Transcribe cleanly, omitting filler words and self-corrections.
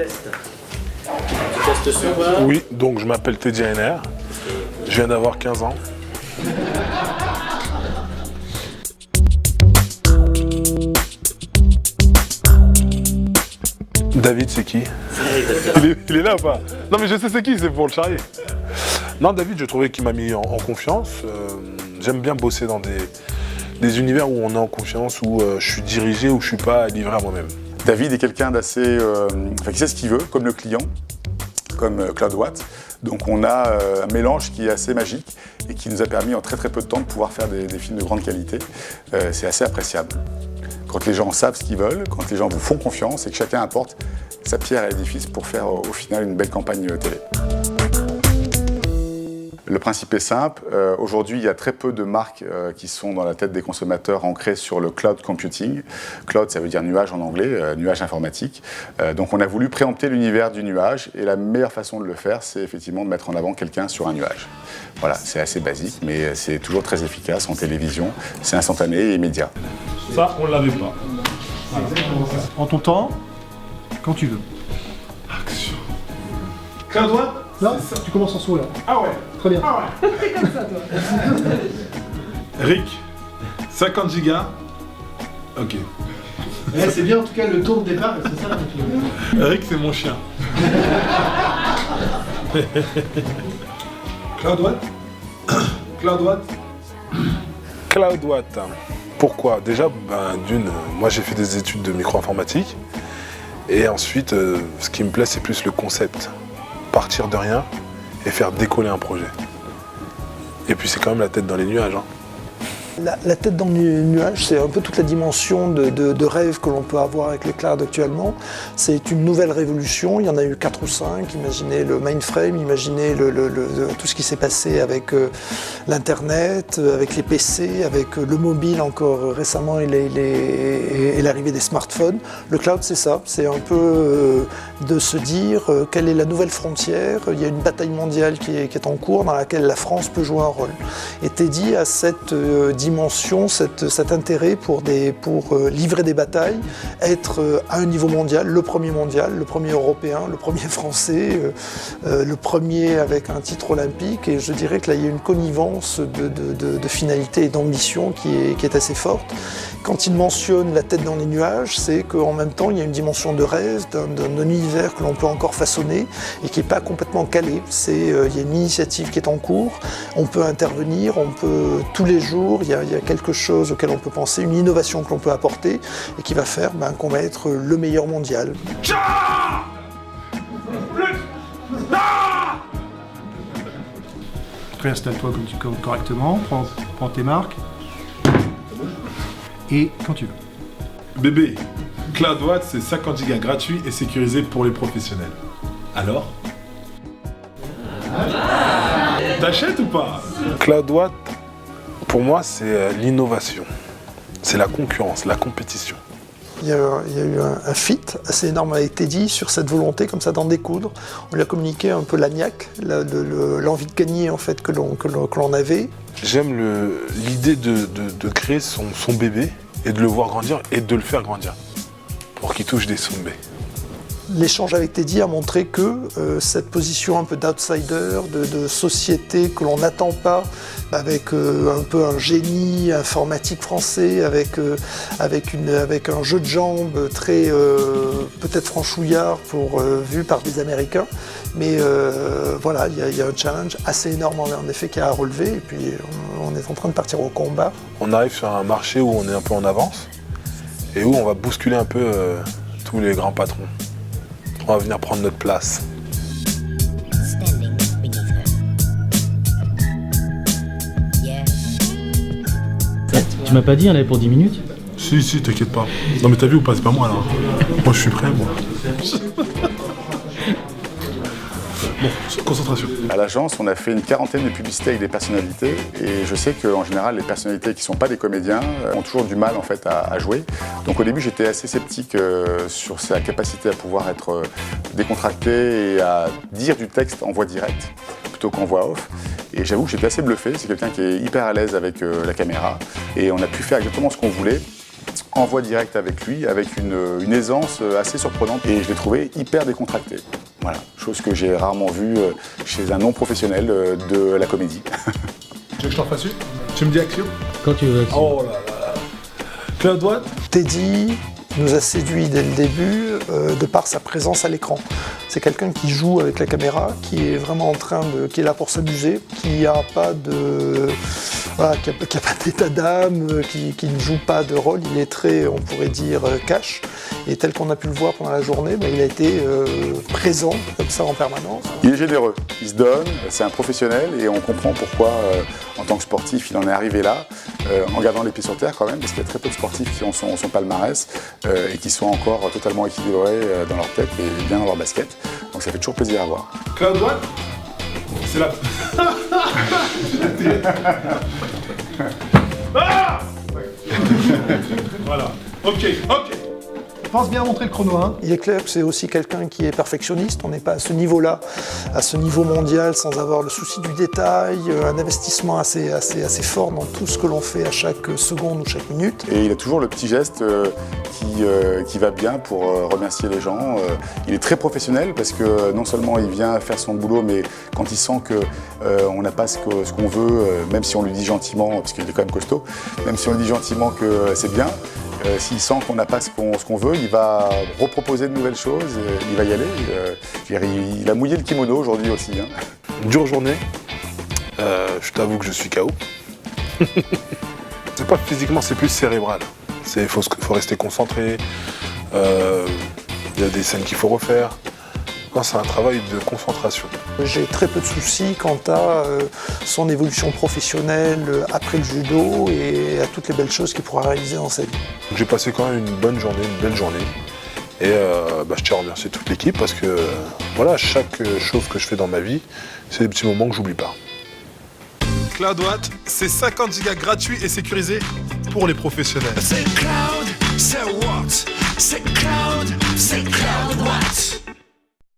test. Tu testes sur quoi? Oui, donc je m'appelle Teddy Heiner. Je viens d'avoir 15 ans. David, c'est qui? Il est là ou pas? Non mais je sais c'est qui, c'est pour le charrier. Non, David, je trouvais qu'il m'a mis en confiance. J'aime bien bosser dans des univers où on est en confiance, où je suis dirigé, où je suis pas livré à moi-même. David est quelqu'un d'assez... qui sait ce qu'il veut, comme le client, comme Claude Watt. Donc on a un mélange qui est assez magique et qui nous a permis en très très peu de temps de pouvoir faire des films de grande qualité. C'est assez appréciable. Quand les gens savent ce qu'ils veulent, quand les gens vous font confiance et que chacun apporte sa pierre à l'édifice pour faire au final une belle campagne télé. Le principe est simple. Aujourd'hui, il y a très peu de marques qui sont dans la tête des consommateurs ancrées sur le cloud computing. Cloud, ça veut dire nuage en anglais, nuage informatique. Donc on a voulu préempter l'univers du nuage et la meilleure façon de le faire, c'est effectivement de mettre en avant quelqu'un sur un nuage. Voilà, c'est assez basique, mais c'est toujours très efficace en télévision. C'est instantané et immédiat. Ça, on l'avait pas. Voilà. En ton temps, quand tu veux. Action. Claude Watt? Non, tu commences en sourire. Ah ouais. Très bien. Ah ouais. Comme ça, toi. Rick, 50 gigas. Ok. C'est bien en tout cas le tour de départ, c'est ça la motivation. Rick, c'est mon chien. Claude Watt? Claude Watt? Claude Watt. Pourquoi? Déjà, moi j'ai fait des études de micro-informatique. Et ensuite, ce qui me plaît, c'est plus le concept. Partir de rien et faire décoller un projet. Et puis c'est quand même la tête dans les nuages. Hein. La tête dans le nuage, c'est un peu toute la dimension de rêve que l'on peut avoir avec le cloud actuellement. C'est une nouvelle révolution, il y en a eu 4 ou 5. Imaginez le mainframe, imaginez tout ce qui s'est passé avec l'Internet, avec les PC, avec le mobile encore récemment et l'arrivée des smartphones. Le cloud, c'est ça, c'est un peu de se dire quelle est la nouvelle frontière. Il y a une bataille mondiale qui est en cours dans laquelle la France peut jouer un rôle. Et Teddy a cette dimension, cet intérêt pour livrer des batailles, être à un niveau mondial, le premier européen, le premier français, le premier avec un titre olympique. Et je dirais que là, il y a une connivence de finalité et d'ambition qui est assez forte. Quand il mentionne la tête dans les nuages, c'est qu'en même temps, il y a une dimension de rêve, d'un univers que l'on peut encore façonner et qui n'est pas complètement calé. Il y a une initiative qui est en cours, on peut intervenir, on peut tous les jours, il y a quelque chose auquel on peut penser, une innovation que l'on peut apporter et qui va faire qu'on va être le meilleur mondial. Réinstalle-toi correctement, prends tes marques. Et quand tu veux. Bébé, Claude Watt, c'est 50 gigas gratuit et sécurisé pour les professionnels. Alors? T'achètes ou pas? Claude Watt, pour moi, c'est l'innovation. C'est la concurrence, la compétition. Il y a eu un fit assez énorme avec Teddy sur cette volonté comme ça d'en découdre. On lui a communiqué un peu l'agnac, l'envie de gagner en fait que l'on avait. J'aime l'idée de créer son bébé et de le voir grandir et de le faire grandir pour qu'il touche des sommets. L'échange avec Teddy a montré que cette position un peu d'outsider, de société que l'on n'attend pas, avec un peu un génie informatique français, avec un jeu de jambes très peut-être franchouillard vu par des Américains. Mais voilà, il y a un challenge assez énorme en effet qu'il y a à relever et puis on est en train de partir au combat. On arrive sur un marché où on est un peu en avance et où on va bousculer un peu tous les grands patrons. On va venir prendre notre place. Tu m'as pas dit, on avait pour 10 minutes? Si, t'inquiète pas. Non mais t'as vu ou pas, c'est pas moi là. Moi je suis prêt, moi. Bon, concentration. À l'agence, on a fait une quarantaine de publicités avec des personnalités et je sais qu'en général, les personnalités qui ne sont pas des comédiens ont toujours du mal en fait à jouer. Donc au début, j'étais assez sceptique sur sa capacité à pouvoir être décontracté et à dire du texte en voix directe plutôt qu'en voix off. Et j'avoue que j'étais assez bluffé. C'est quelqu'un qui est hyper à l'aise avec la caméra et on a pu faire exactement ce qu'on voulait. en voix directe avec lui, avec une aisance assez surprenante. Et je l'ai trouvé hyper décontracté. Voilà, chose que j'ai rarement vue chez un non-professionnel de la comédie. Tu veux que je t'en fasse une? Tu me dis action? Quand tu veux, Axel. Oh là là. Cloud Watt? Teddy nous a séduit dès le début de par sa présence à l'écran. C'est quelqu'un qui joue avec la caméra, qui est vraiment qui est là pour s'amuser, qui n'a pas de, voilà, qui a pas d'état d'âme, qui ne joue pas de rôle. Il est très, on pourrait dire, cash. Et tel qu'on a pu le voir pendant la journée, il a été présent comme ça en permanence. Il est généreux, il se donne, c'est un professionnel et on comprend pourquoi, en tant que sportif, il en est arrivé là, en gardant les pieds sur terre quand même, parce qu'il y a très peu de sportifs qui ont son palmarès et qui sont encore totalement équilibrés dans leur tête et bien dans leur basket. Donc ça fait toujours plaisir à voir. Cloud Watt? C'est la... Ah voilà. Ok. Pense bien à montrer le chrono, hein. Il est clair que c'est aussi quelqu'un qui est perfectionniste. On n'est pas à ce niveau-là, à ce niveau mondial, sans avoir le souci du détail, un investissement assez fort dans tout ce que l'on fait à chaque seconde ou chaque minute. Et il a toujours le petit geste qui va bien pour remercier les gens. Il est très professionnel parce que non seulement il vient faire son boulot, mais quand il sent qu'on n'a pas ce qu'on veut, même si on lui dit gentiment, parce qu'il est quand même costaud, même si on lui dit gentiment que c'est bien, s'il sent qu'on n'a pas ce qu'on veut, il va reproposer de nouvelles choses, il va y aller. Il a mouillé le kimono aujourd'hui aussi. Hein. Une dure journée. Je t'avoue que je suis KO. C'est pas physiquement, c'est plus cérébral. Il faut rester concentré. Il y a des scènes qu'il faut refaire. C'est un travail de concentration. J'ai très peu de soucis quant à son évolution professionnelle après le judo et à toutes les belles choses qu'il pourra réaliser dans sa vie. J'ai passé quand même une bonne journée, une belle journée. Et je tiens à remercier toute l'équipe parce que voilà, chaque chose que je fais dans ma vie, c'est des petits moments que j'oublie pas. Cloud Watt, c'est 50 Go gratuits et sécurisés pour les professionnels. C'est Cloud, c'est Watt, c'est Cloud Watt.